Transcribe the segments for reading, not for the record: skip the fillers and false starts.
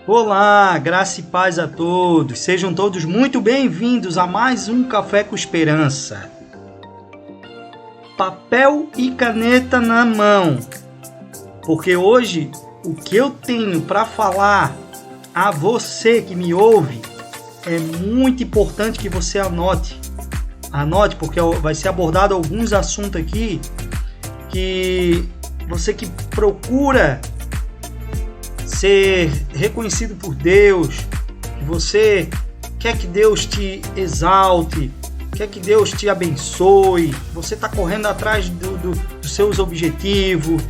Olá, graça e paz a todos. Sejam todos muito bem-vindos a mais um Café com Esperança. Papel e caneta na mão, porque hoje o que eu tenho para falar a você que me ouve é muito importante que você anote. Anote, porque vai ser abordado alguns assuntos aqui que você que procura ser reconhecido por Deus, que você quer que Deus te exalte, quer que Deus te abençoe, você está correndo atrás dos seus objetivos,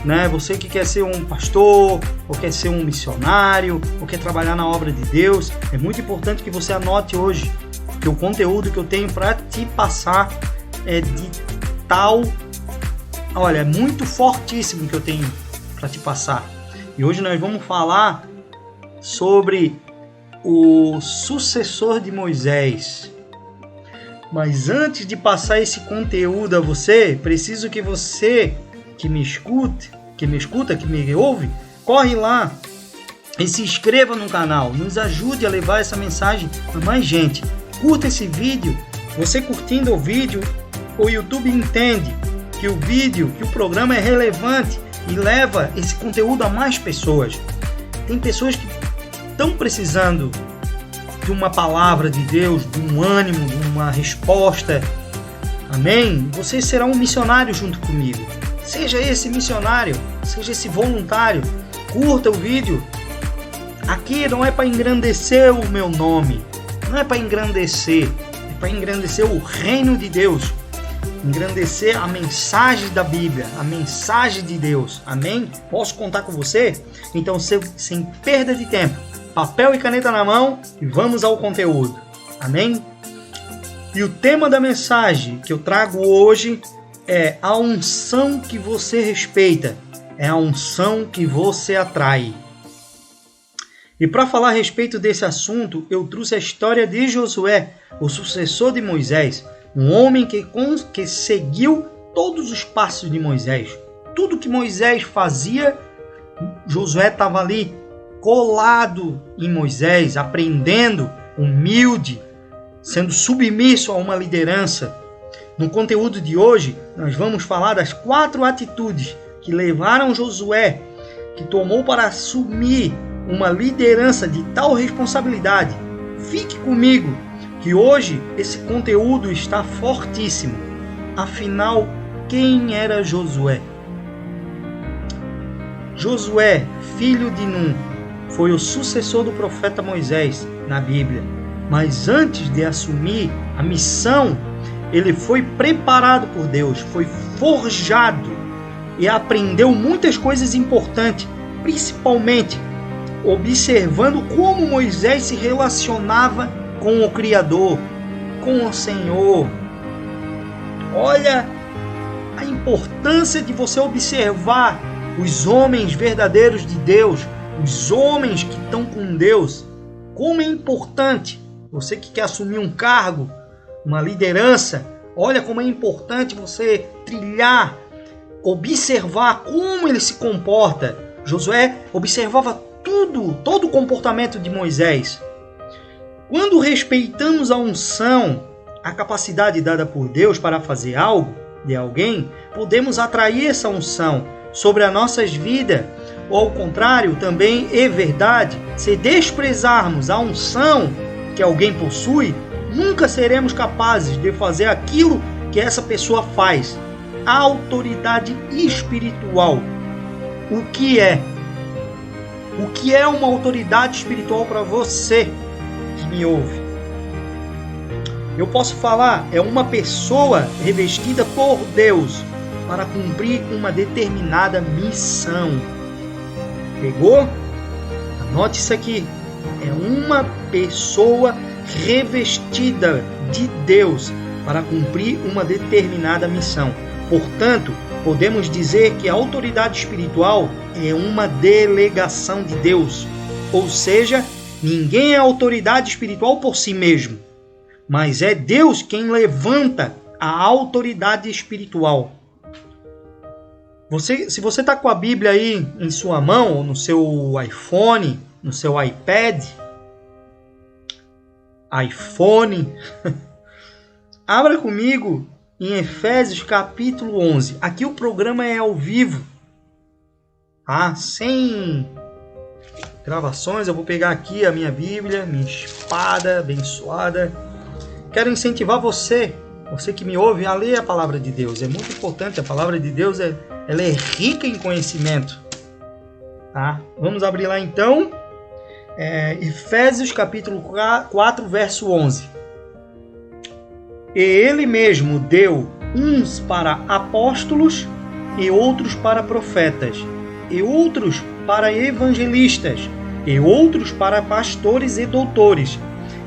né? Você que quer ser um pastor, ou quer ser um missionário, ou quer trabalhar na obra de Deus, é muito importante que você anote hoje, que o conteúdo que eu tenho para te passar é de tal, olha, é muito fortíssimo que eu tenho para te passar. E hoje nós vamos falar sobre o sucessor de Moisés. Mas antes de passar esse conteúdo a você, preciso que você que me escuta, que me ouve, corre lá e se inscreva no canal. Nos ajude a levar essa mensagem a mais gente. Curta esse vídeo. Você curtindo o vídeo, o YouTube entende que o vídeo, que o programa é relevante e leva esse conteúdo a mais pessoas. Tem pessoas que estão precisando de uma palavra de Deus, de um ânimo, de uma resposta. Amém? Você será um missionário junto comigo. Seja esse missionário, seja esse voluntário. Curta o vídeo. Aqui não é para engrandecer o meu nome. Não é para engrandecer. É para engrandecer o reino de Deus. Engrandecer a mensagem da Bíblia, a mensagem de Deus. Amém? Posso contar com você? Então, sem perda de tempo, papel e caneta na mão e vamos ao conteúdo. Amém? E o tema da mensagem que eu trago hoje é a unção que você respeita, é a unção que você atrai. E para falar a respeito desse assunto, eu trouxe a história de Josué, o sucessor de Moisés. Um homem que seguiu todos os passos de Moisés. Tudo que Moisés fazia, Josué estava ali colado em Moisés, aprendendo, humilde, sendo submisso a uma liderança. No conteúdo de hoje, nós vamos falar das 4 atitudes que levaram Josué, que tomou para assumir uma liderança de tal responsabilidade. Fique comigo, que hoje esse conteúdo está fortíssimo. Afinal, quem era Josué? Josué, filho de Nun, foi o sucessor do profeta Moisés na Bíblia. Mas antes de assumir a missão, ele foi preparado por Deus, foi forjado e aprendeu muitas coisas importantes, principalmente observando como Moisés se relacionava com o Criador, com o Senhor. Olha a importância de você observar os homens verdadeiros de Deus, os homens que estão com Deus. Como é importante, você que quer assumir um cargo, uma liderança, olha como é importante você trilhar, observar como ele se comporta. Josué observava todo o comportamento de Moisés. Quando respeitamos a unção, a capacidade dada por Deus para fazer algo de alguém, podemos atrair essa unção sobre as nossas vidas. Ou ao contrário, também é verdade, se desprezarmos a unção que alguém possui, nunca seremos capazes de fazer aquilo que essa pessoa faz. A autoridade espiritual. O que é? O que é uma autoridade espiritual para você que me ouve? Eu posso falar, é uma pessoa revestida por Deus para cumprir uma determinada missão. Pegou? Anote isso aqui. É uma pessoa revestida de Deus para cumprir uma determinada missão. Portanto, podemos dizer que a autoridade espiritual é uma delegação de Deus. Ou seja, ninguém é autoridade espiritual por si mesmo, mas é Deus quem levanta a autoridade espiritual. Se você está com a Bíblia aí em sua mão, ou no seu iPhone, no seu iPad, iPhone, abra comigo em Efésios capítulo 11. Aqui o programa é ao vivo, tá? Sem gravações. Eu vou pegar aqui a minha Bíblia, minha espada abençoada. Quero incentivar você que me ouve, a ler a palavra de Deus. É muito importante. A palavra de Deus ela é rica em conhecimento, tá? Vamos abrir lá então. Efésios capítulo 4, verso 11. E ele mesmo deu uns para apóstolos, e outros para profetas, e outros para evangelistas, e outros para pastores e doutores,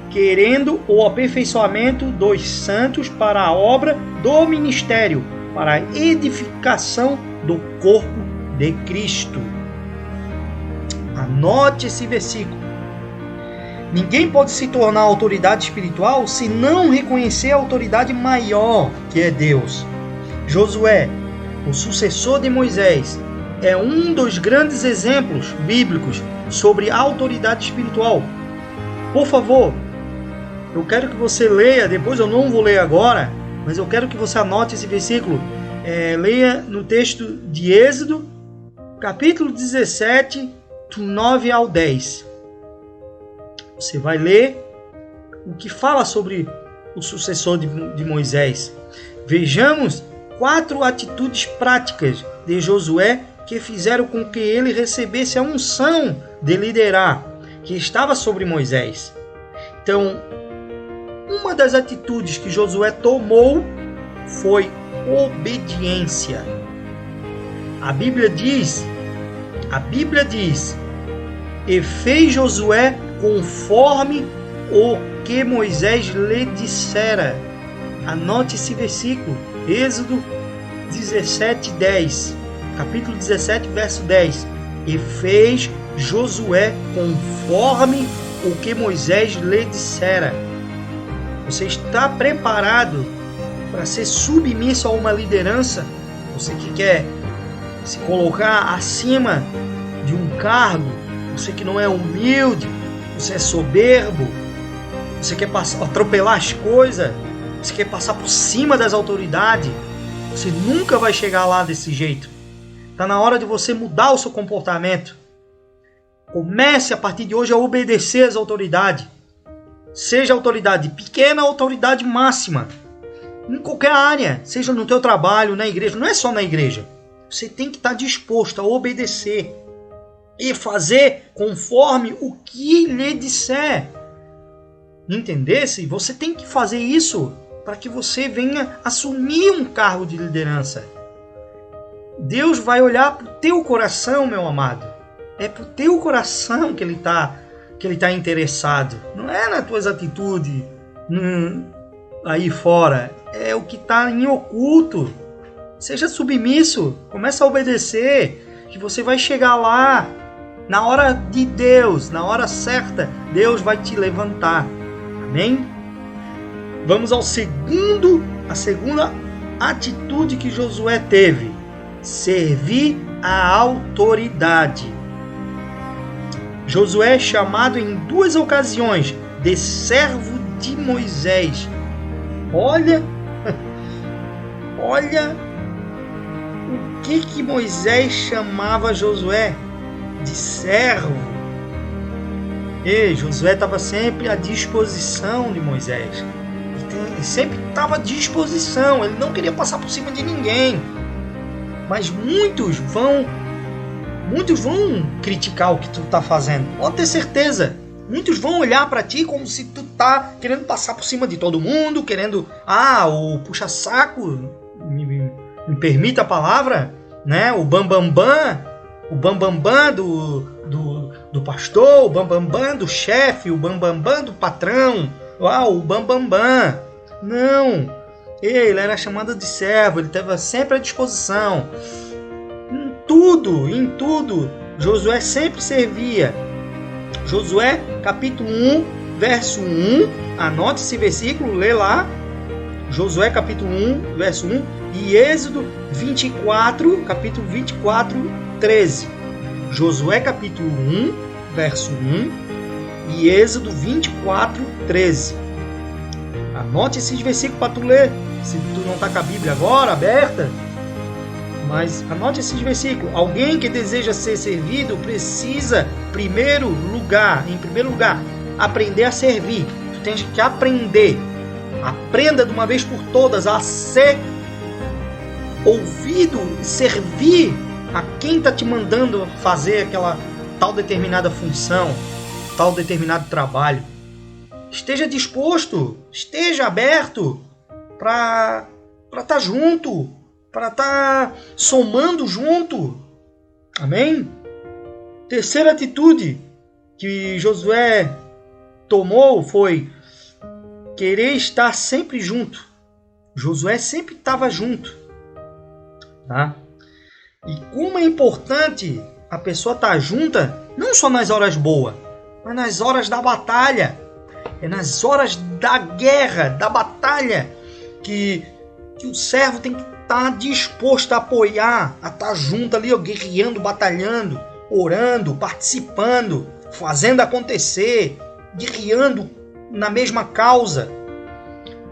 querendo o aperfeiçoamento dos santos para a obra do ministério, para a edificação do corpo de Cristo. Anote esse versículo. Ninguém pode se tornar autoridade espiritual se não reconhecer a autoridade maior, que é Deus. Josué, o sucessor de Moisés, é um dos grandes exemplos bíblicos sobre a autoridade espiritual. Por favor, eu quero que você leia, depois eu não vou ler agora, mas eu quero que você anote esse versículo. Leia no texto de Êxodo, capítulo 17, do 9 ao 10. Você vai ler o que fala sobre o sucessor de Moisés. Vejamos 4 atitudes práticas de Josué que fizeram com que ele recebesse a unção de liderar, que estava sobre Moisés. Então, uma das atitudes que Josué tomou foi obediência. A Bíblia diz, e fez Josué conforme o que Moisés lhe dissera. Anote esse versículo, Êxodo 17, 10. Capítulo 17, verso 10. E fez Josué conforme o que Moisés lhe dissera. Você está preparado para ser submisso a uma liderança? Você que quer se colocar acima de um cargo, você que não é humilde, você é soberbo, você quer atropelar as coisas, você quer passar por cima das autoridades, você nunca vai chegar lá desse jeito. Está na hora de você mudar o seu comportamento. Comece a partir de hoje a obedecer às autoridades. Seja autoridade pequena ou autoridade máxima. Em qualquer área, seja no teu trabalho, na igreja, não é só na igreja. Você tem que estar disposto a obedecer e fazer conforme o que lhe disser. Entendesse? Você tem que fazer isso para que você venha assumir um cargo de liderança. Deus vai olhar para o teu coração, meu amado. É para o teu coração que Ele está interessado. Não é nas tuas atitudes aí fora. É o que está em oculto. Seja submisso. Comece a obedecer. Que você vai chegar lá. Na hora de Deus, na hora certa, Deus vai te levantar. Amém? Vamos à segunda atitude que Josué teve. Servir a autoridade. Josué é chamado em 2 ocasiões de servo de Moisés. Olha o que Moisés chamava Josué de servo. E Josué estava sempre à disposição de Moisés. Ele sempre estava à disposição. Ele não queria passar por cima de ninguém. Mas muitos vão criticar o que tu está fazendo. Pode ter certeza. Muitos vão olhar para ti como se tu tá querendo passar por cima de todo mundo, querendo, o puxa-saco, me permita a palavra, né? O bambambam do pastor, o bambambam do chefe, o bambambam do patrão, o bambambam. Não, ele era chamado de servo, ele estava sempre à disposição. Em tudo, Josué sempre servia. Josué, capítulo 1, verso 1, anote esse versículo, lê lá. Josué, capítulo 1, verso 1, e Êxodo 24, capítulo 24, 13. Josué, capítulo 1, verso 1 e Êxodo 24, 13. Anote esses versículos para tu ler, se tu não está com a Bíblia agora aberta, mas anote esses versículos. Alguém que deseja ser servido precisa, em primeiro lugar, aprender a servir. Tu tens que aprender. Aprenda de uma vez por todas a ser ouvido, servir a quem está te mandando fazer aquela tal determinada função, tal determinado trabalho. Esteja disposto, esteja aberto para estar junto, para estar somando junto. Amém? Terceira atitude que Josué tomou foi querer estar sempre junto. Josué sempre estava junto. Tá? E como é importante a pessoa estar junta, não só nas horas boas, mas nas horas da batalha. É nas horas da guerra, da batalha, que o servo tem que estar disposto a apoiar, a estar junto ali, ó, guerreando, batalhando, orando, participando, fazendo acontecer, guerreando na mesma causa.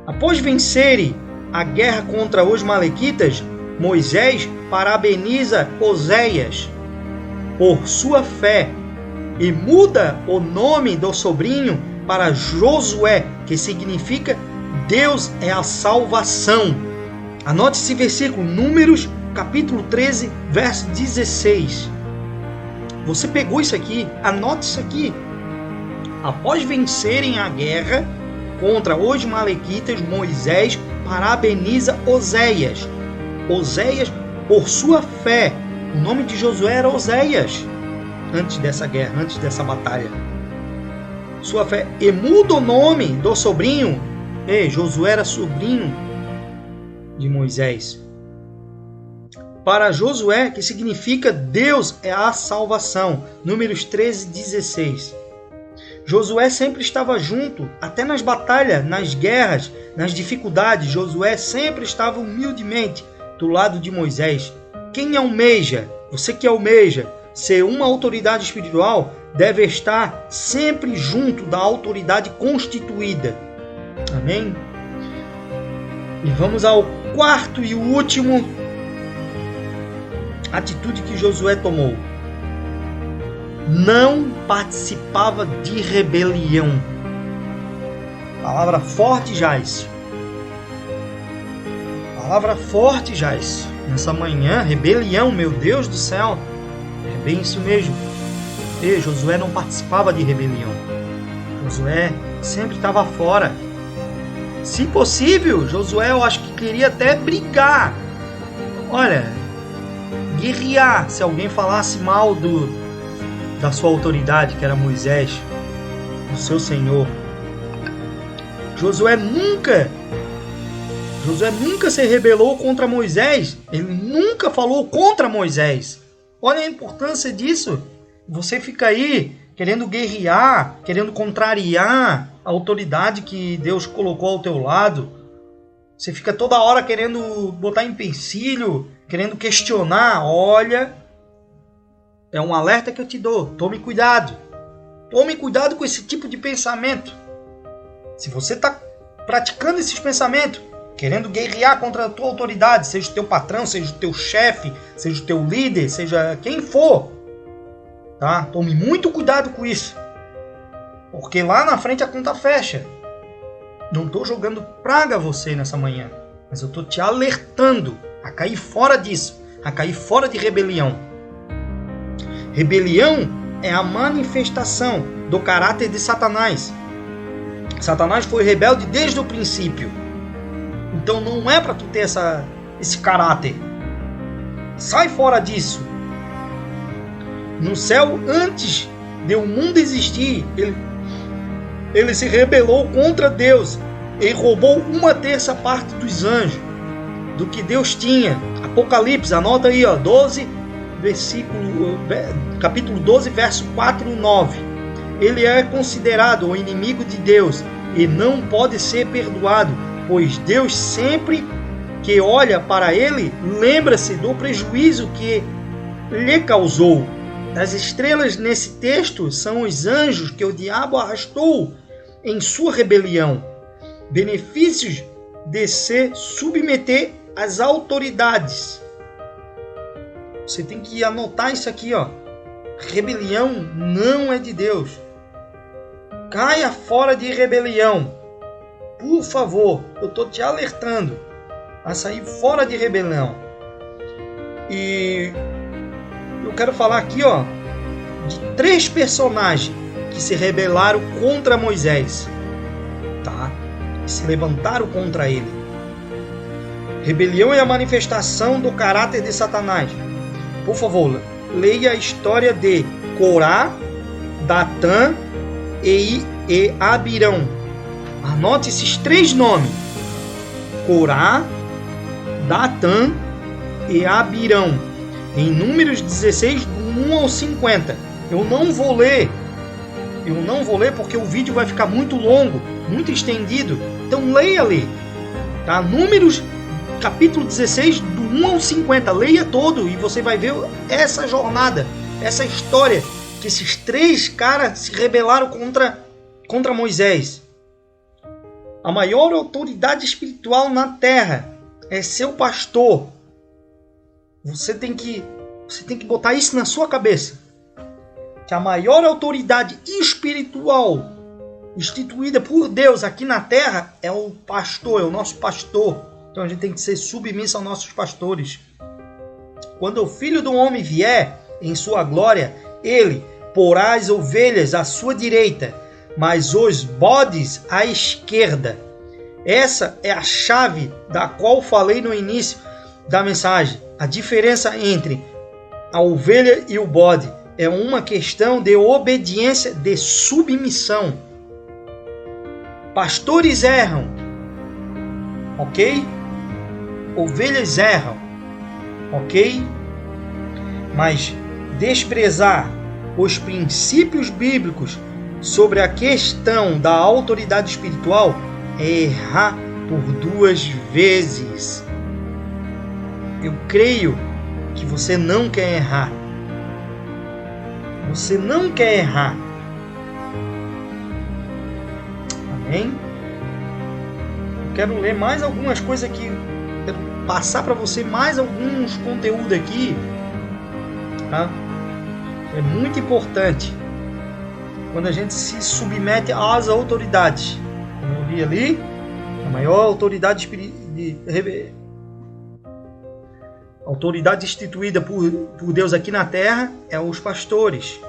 Após vencerem a guerra contra os malequitas, Moisés parabeniza Oséias por sua fé e muda o nome do sobrinho para Josué, que significa Deus é a salvação. Anote esse versículo, Números capítulo 13, verso 16. Você pegou isso aqui? Anote isso aqui. Após vencerem a guerra contra os malequitas, Moisés parabeniza Oséias. Oséias por sua fé. O nome de Josué era Oséias antes dessa guerra, antes dessa batalha. Sua fé. E muda o nome do sobrinho. Josué era sobrinho de Moisés. Para Josué, que significa Deus é a salvação. Números 13, 16. Josué sempre estava junto, até nas batalhas, nas guerras, nas dificuldades. Josué sempre estava humildemente do lado de Moisés. Quem almeja, você que almeja ser uma autoridade espiritual, deve estar sempre junto da autoridade constituída. Amém? E vamos ao quarto e último atitude que Josué tomou. Não participava de rebelião. Palavra forte, Jais. Palavra forte, Jais. Nessa manhã, rebelião, meu Deus do céu. É bem isso mesmo. Josué não participava de rebelião. Josué sempre estava fora. Se possível, Josué eu acho que queria até brigar. Olha, guerrear. Se alguém falasse mal da sua autoridade, que era Moisés, do seu Senhor. Josué nunca se rebelou contra Moisés. Ele nunca falou contra Moisés. Olha a importância disso. Você fica aí querendo guerrear, querendo contrariar a autoridade que Deus colocou ao teu lado. Você fica toda hora querendo botar empecilho, querendo questionar. Olha, é um alerta que eu te dou. Tome cuidado. Tome cuidado com esse tipo de pensamento. Se você está praticando esses pensamentos, querendo guerrear contra a tua autoridade, seja o teu patrão, seja o teu chefe, seja o teu líder, seja quem for, tá? Tome muito cuidado com isso, porque lá na frente a conta fecha. Não estou jogando praga a você nessa manhã, mas eu estou te alertando a cair fora disso, a cair fora de rebelião. Rebelião é a manifestação do caráter de Satanás. Satanás foi rebelde desde o princípio. Então não é para tu ter esse caráter. Sai fora disso. No céu, antes de o mundo existir, ele se rebelou contra Deus. Ele roubou 1/3 dos anjos, do que Deus tinha. Apocalipse, anota aí, 12, capítulo 12, verso 4 e 9. Ele é considerado o inimigo de Deus e não pode ser perdoado, pois Deus sempre que olha para ele, lembra-se do prejuízo que lhe causou. As estrelas nesse texto são os anjos que o diabo arrastou em sua rebelião. Benefícios de se submeter às autoridades. Você tem que anotar isso aqui, ó. Rebelião não é de Deus. Caia fora de rebelião. Por favor, eu estou te alertando a sair fora de rebelião. E eu quero falar aqui, ó, de 3 personagens que se rebelaram contra Moisés, tá? Se levantaram contra ele. Rebelião é a manifestação do caráter de Satanás. Por favor, leia a história de Corá, Datã e Abirão. Anote esses 3 nomes: Corá, Datã e Abirão, em Números 16, do 1 ao 50. Eu não vou ler porque o vídeo vai ficar muito longo, muito estendido. Então leia ali, tá? Números capítulo 16, do 1 ao 50. Leia todo e você vai ver essa jornada, essa história, que esses 3 caras se rebelaram contra Moisés. A maior autoridade espiritual na terra é seu pastor. Você tem que botar isso na sua cabeça. Que a maior autoridade espiritual instituída por Deus aqui na terra é o pastor, é o nosso pastor. Então a gente tem que ser submisso aos nossos pastores. Quando o Filho do Homem vier em sua glória, ele porá as ovelhas à sua direita, mas os bodes à esquerda. Essa é a chave da qual falei no início da mensagem. A diferença entre a ovelha e o bode é uma questão de obediência, de submissão. Pastores erram, ok? Ovelhas erram, ok? Mas desprezar os princípios bíblicos sobre a questão da autoridade espiritual é errar por 2 vezes. Eu creio que você não quer errar. Você não quer errar. Amém? Eu quero ler mais algumas coisas aqui. Quero passar para você mais alguns conteúdos aqui. Tá? É muito importante quando a gente se submete às autoridades. Como eu li ali, a maior autoridade instituída por Deus aqui na terra é os pastores.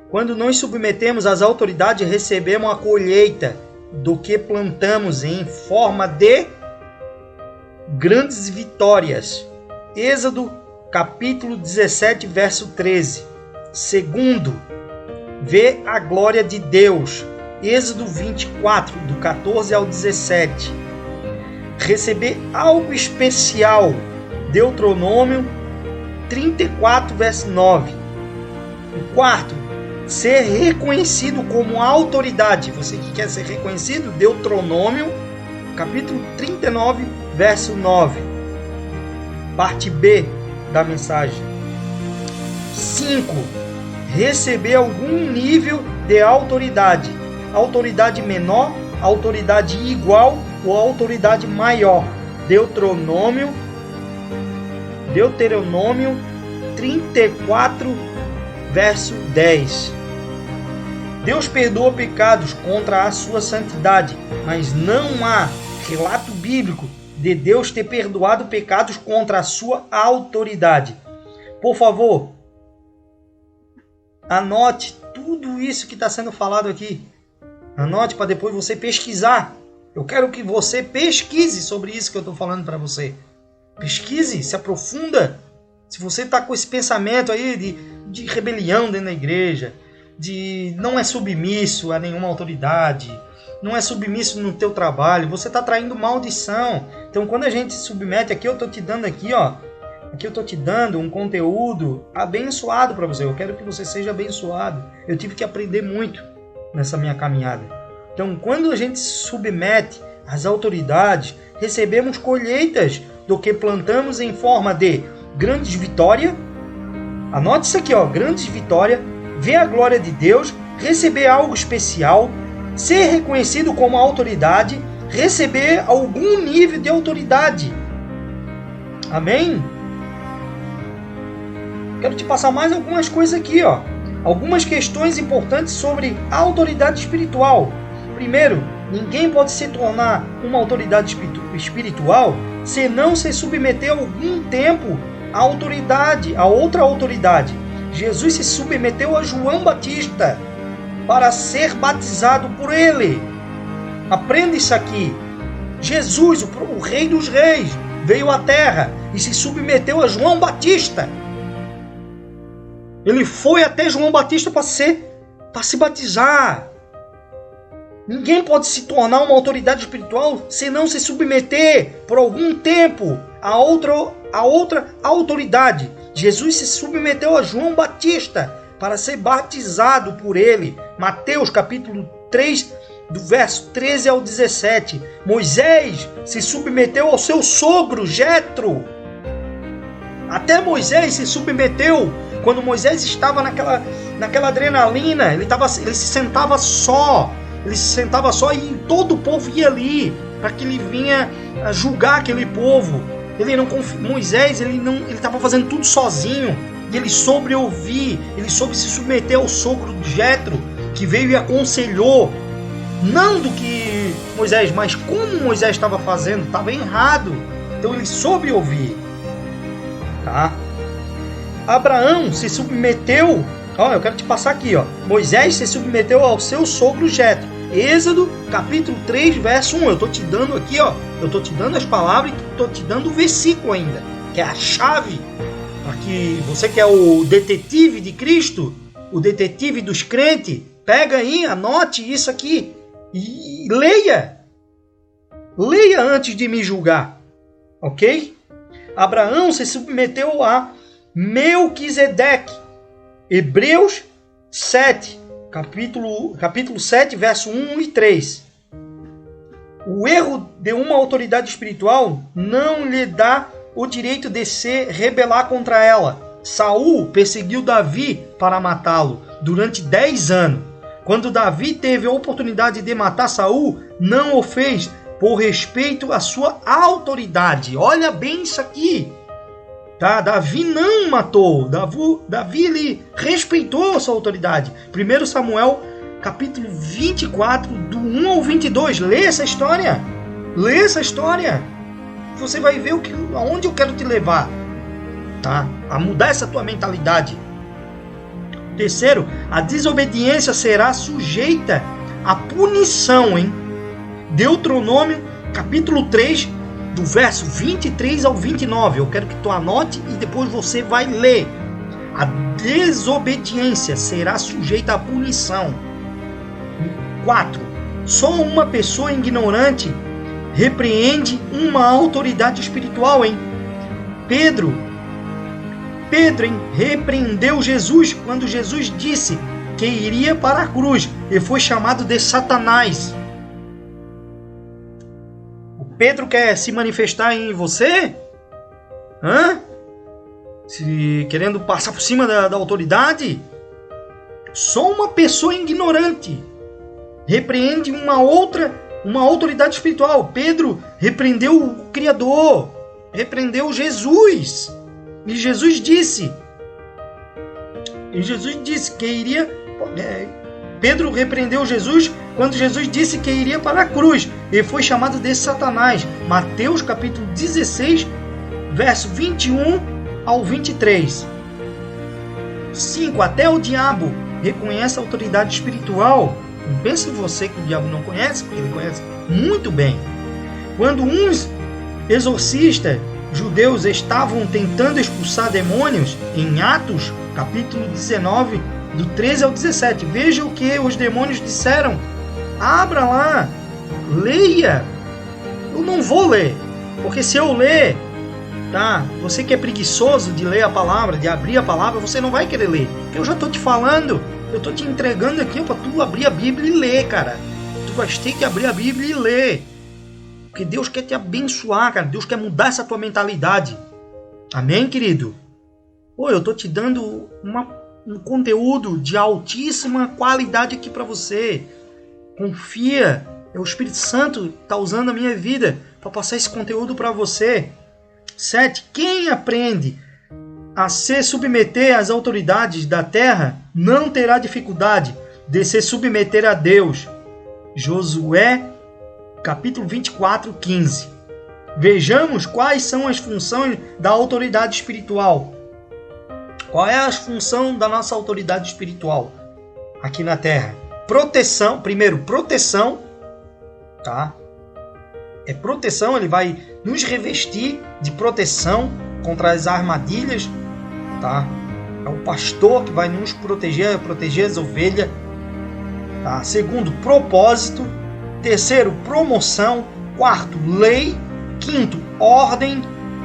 Quando nós submetemos às autoridades, recebemos a colheita do que plantamos em forma de grandes vitórias. Êxodo capítulo 17, verso 13. Segundo, vê a glória de Deus. Êxodo 24, do 14 ao 17. Receber algo especial. Deuteronômio 34, verso 9. O quarto, ser reconhecido como autoridade. Você que quer ser reconhecido, Deuteronômio, capítulo 39, verso 9. Parte B da mensagem. 5. Receber algum nível de autoridade. Autoridade menor, autoridade igual ou autoridade maior. Deuteronômio 34, verso 10. Deus perdoa pecados contra a sua santidade, mas não há relato bíblico de Deus ter perdoado pecados contra a sua autoridade. Por favor, anote tudo isso que está sendo falado aqui. Anote para depois você pesquisar. Eu quero que você pesquise sobre isso que eu estou falando para você. Pesquise, se aprofunda. Se você está com esse pensamento aí de rebelião dentro da igreja, de não é submisso a nenhuma autoridade, não é submisso no teu trabalho, você está traindo maldição. Então, quando a gente se submete, aqui eu estou te dando aqui, ó, aqui eu estou te dando um conteúdo abençoado para você. Eu quero que você seja abençoado. Eu tive que aprender muito nessa minha caminhada. Então, quando a gente se submete às autoridades, recebemos colheitas do que plantamos em forma de grandes vitórias, Anote isso aqui, ó. Grandes vitórias, ver a glória de Deus, receber algo especial, ser reconhecido como autoridade, receber algum nível de autoridade. Amém? Quero te passar mais algumas coisas aqui, ó. Algumas questões importantes sobre a autoridade espiritual. Primeiro, ninguém pode se tornar uma autoridade espiritual se não se submeter algum tempo à autoridade, a outra autoridade. Jesus se submeteu a João Batista para ser batizado por ele. Aprenda isso aqui. Jesus, o Rei dos Reis, veio à Terra e se submeteu a João Batista. Ele foi até João Batista para se batizar. Ninguém pode se tornar uma autoridade espiritual se não se submeter por algum tempo a outra autoridade. Jesus se submeteu a João Batista para ser batizado por ele. Mateus capítulo 3, do verso 13 ao 17. Moisés se submeteu ao seu sogro Jetro. Até Moisés se submeteu. Quando Moisés estava naquela adrenalina, ele se sentava só. Ele se sentava só e todo o povo ia ali para que ele vinha julgar aquele povo. Moisés estava fazendo tudo sozinho e ele soube ouvir, ele soube se submeter ao sogro de Jetro, que veio e aconselhou, não do que Moisés, mas como Moisés estava fazendo, estava errado. Então ele soube ouvir, tá? Abraão se submeteu, eu quero te passar aqui, Moisés se submeteu ao seu sogro Jetro. Êxodo, capítulo 3, verso 1. Eu estou te dando aqui, eu estou te dando as palavras e estou te dando o versículo ainda, que é a chave, para que você que é o detetive de Cristo, o detetive dos crentes, pega aí, anote isso aqui e leia. Leia antes de me julgar, ok? Abraão se submeteu a Melquisedeque. Hebreus 7, capítulo 7, verso 1 e 3. O erro de uma autoridade espiritual não lhe dá o direito de se rebelar contra ela. Saul perseguiu Davi para matá-lo durante 10 anos. Quando Davi teve a oportunidade de matar Saul, não o fez por respeito à sua autoridade. Olha bem isso aqui. Tá? Davi não matou. Davi ele respeitou a sua autoridade. 1 Samuel, capítulo 24, do 1 ao 22. Lê essa história. Lê essa história. Você vai ver aonde eu quero te levar. Tá? A mudar essa tua mentalidade. Terceiro, a desobediência será sujeita à punição, hein? Deuteronômio, capítulo 3, do verso 23 ao 29. Eu quero que tu anote e depois você vai ler. A desobediência será sujeita à punição. 4. Só uma pessoa ignorante repreende uma autoridade espiritual, hein? Pedro repreendeu Jesus quando Jesus disse que iria para a cruz e foi chamado de Satanás. Pedro quer se manifestar em você? Querendo passar por cima da autoridade? Só uma pessoa ignorante repreende uma autoridade espiritual. Pedro repreendeu o Criador, repreendeu Jesus. E Jesus disse que iria... Pedro repreendeu Jesus quando Jesus disse que iria para a cruz e foi chamado de Satanás. Mateus capítulo 16, verso 21 ao 23. 5. Até o diabo reconhece a autoridade espiritual. Não pense você que o diabo não conhece, porque ele conhece muito bem. Quando uns exorcistas judeus estavam tentando expulsar demônios, em Atos capítulo 19, do 13 ao 17. Veja o que os demônios disseram. Abra lá. Leia. Eu não vou ler. Porque se eu ler, tá? Você que é preguiçoso de ler a palavra, de abrir a palavra, você não vai querer ler. Porque eu já estou te falando. Eu estou te entregando aqui para tu abrir a Bíblia e ler, cara. Tu vai ter que abrir a Bíblia e ler. Porque Deus quer te abençoar, cara. Deus quer mudar essa tua mentalidade. Amém, querido? Oi, eu estou te dando um conteúdo de altíssima qualidade aqui para você. Confia, é o Espírito Santo que está usando a minha vida para passar esse conteúdo para você. 7. Quem aprende a se submeter às autoridades da terra não terá dificuldade de se submeter a Deus. Josué, capítulo 24, 15. Vejamos quais são as funções da autoridade espiritual. Qual é a função da nossa autoridade espiritual aqui na terra? Proteção, primeiro, proteção, tá? É proteção, ele vai nos revestir de proteção contra as armadilhas, tá? É o pastor que vai nos proteger as ovelhas, tá? Segundo, propósito. Terceiro, promoção. Quarto, lei. Quinto, ordem.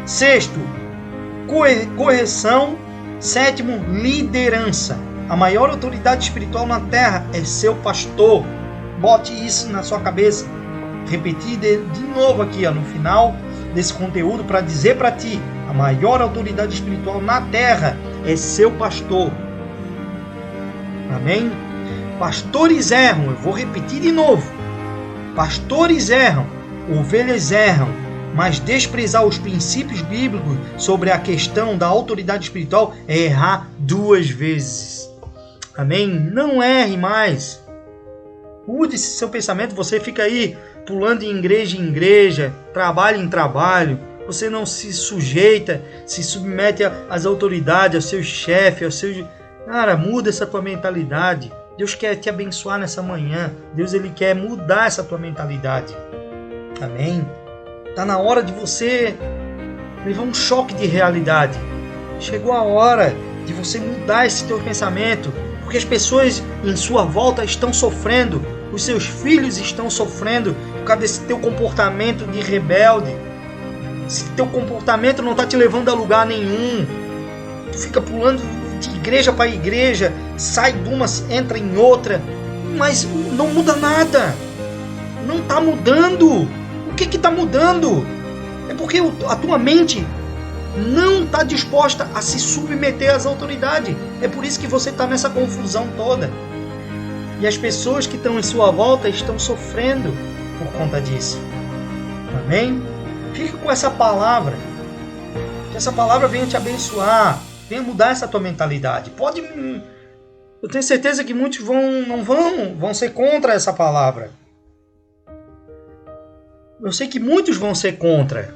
Sexto, correção. Sétimo, liderança. A maior autoridade espiritual na terra é seu pastor. Bote isso na sua cabeça. Repetir de novo aqui, no final desse conteúdo, para dizer para ti: a maior autoridade espiritual na terra é seu pastor. Amém? Pastores erram. Eu vou repetir de novo. Pastores erram, ovelhas erram, mas desprezar os princípios bíblicos sobre a questão da autoridade espiritual é errar 2 vezes. Amém? Não erre mais. Mude esse seu pensamento. Você fica aí pulando de igreja em igreja, trabalho em trabalho. Você não se sujeita, se submete às autoridades, aos seus chefes, aos seus... Cara, muda essa tua mentalidade. Deus quer te abençoar nessa manhã. Deus, ele quer mudar essa tua mentalidade. Amém? Está na hora de você levar um choque de realidade. Chegou a hora de você mudar esse teu pensamento, porque as pessoas em sua volta estão sofrendo, os seus filhos estão sofrendo por causa desse teu comportamento de rebelde. Esse teu comportamento não está te levando a lugar nenhum. Tu fica pulando de igreja para igreja, sai de uma, entra em outra, mas não muda nada. Não está mudando. O que está mudando? É porque a tua mente não está disposta a se submeter às autoridades. É por isso que você está nessa confusão toda. E as pessoas que estão em sua volta estão sofrendo por conta disso. Amém? Fica com essa palavra. Que essa palavra venha te abençoar. Venha mudar essa tua mentalidade. Eu tenho certeza que muitos vão ser contra essa palavra. Eu sei que muitos vão ser contra,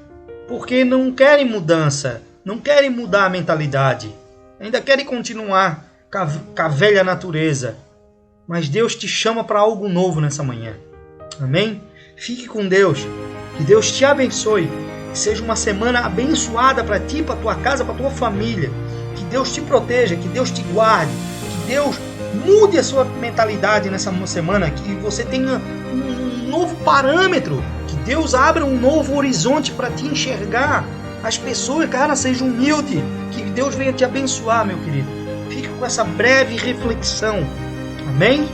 porque não querem mudança, não querem mudar a mentalidade, ainda querem continuar com a velha natureza. Mas Deus te chama para algo novo nessa manhã. Amém? Fique com Deus, que Deus te abençoe, que seja uma semana abençoada para ti, para tua casa, para tua família. Que Deus te proteja, que Deus te guarde, que Deus mude a sua mentalidade nessa semana, que você tenha um novo parâmetro, que Deus abra um novo horizonte para te enxergar. As pessoas, cara, seja humilde, que Deus venha te abençoar, meu querido. Fica com essa breve reflexão. Amém?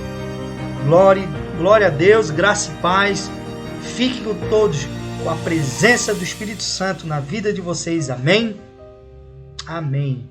Glória a Deus, graça e paz. Fiquem com todos com a presença do Espírito Santo na vida de vocês. Amém? Amém.